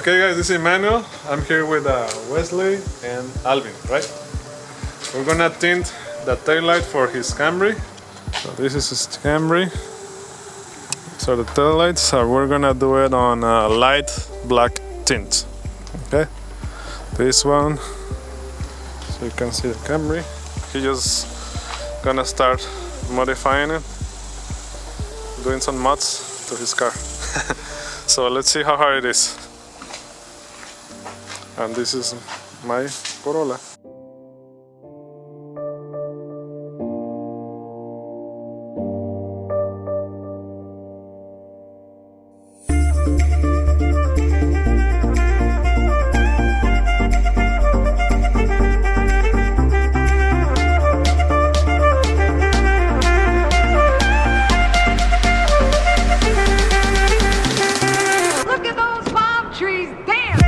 Okay guys, this is Emmanuel. I'm here with Wesley and Alvin, right? We're gonna tint the taillight for his Camry. So this is his Camry. So the taillights, we're gonna do it on a light black tint. Okay? This one, so you can see the Camry. He just gonna start modifying it, doing some mods to his car. So let's see how hard it is. And this is my Corolla. Look at those palm trees, damn!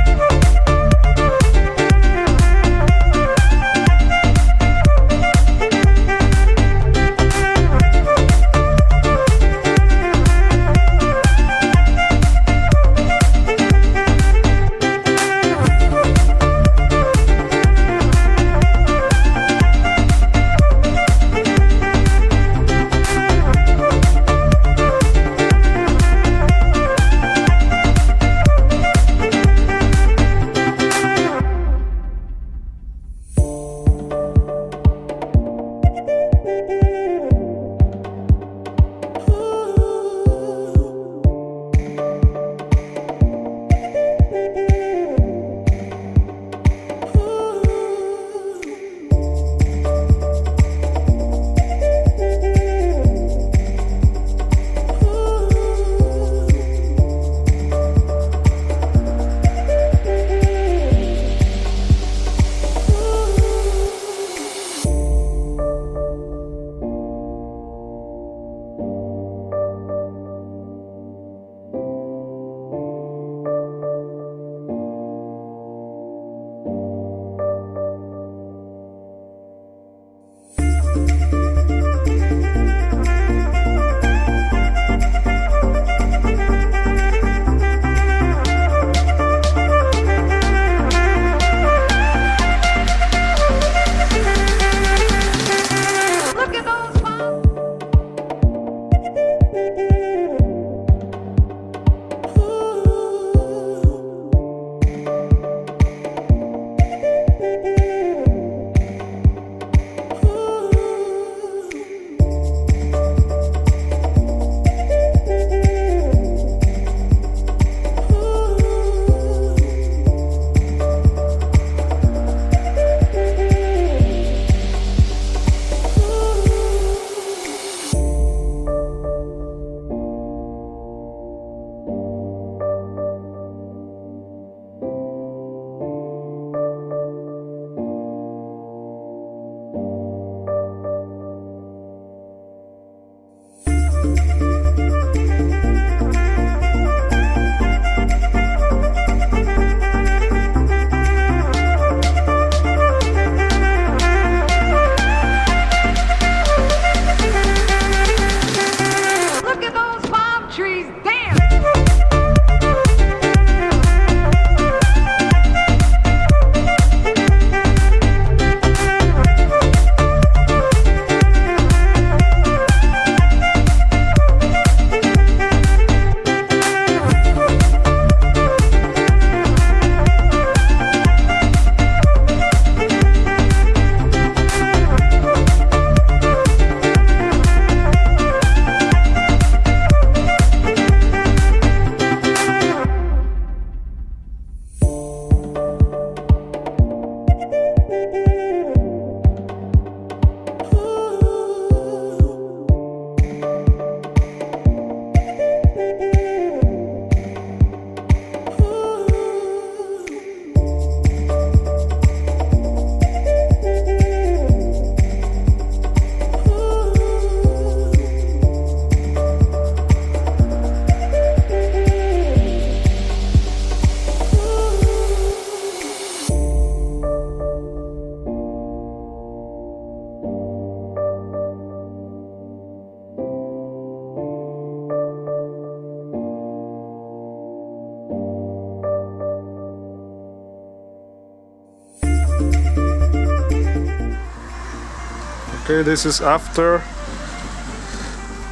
Okay, this is after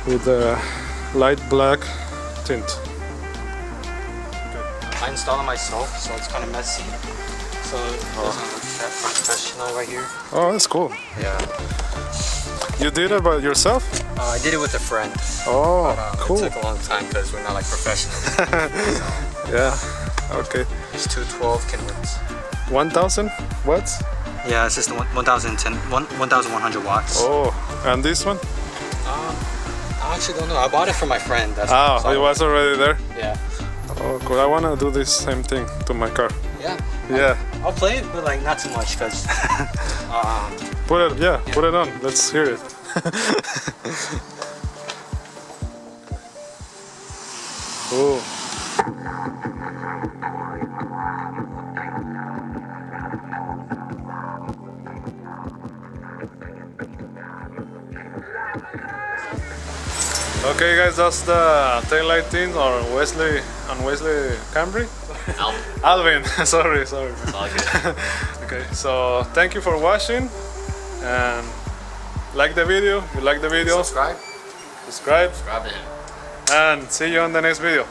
with the light black tint. I installed it myself, so it's kind of messy. So it doesn't look that professional right here. Oh, that's cool. Yeah. You did it by yourself? I did it with a friend. Oh, But, cool. It took a long time because we're not like professionals. Yeah, okay. It's 212 kilowatts. 1000 watts? Yeah, it's just 1,100 watts. Oh, and this one? I actually don't know. I bought it for my friend. That's Oh, it was already there? Yeah. Oh, cool. I want to do this same thing to my car. Yeah. Yeah. I'll play it, but like not too much because. Put it on. Let's hear it. Oh. Okay guys, that's the taillight tint on Wesley Camry? Alvin, sorry. It's all good. Okay, so thank you for watching and like the video, if you like the video, Subscribe. subscribe Subscribe to him. and see you on the next video.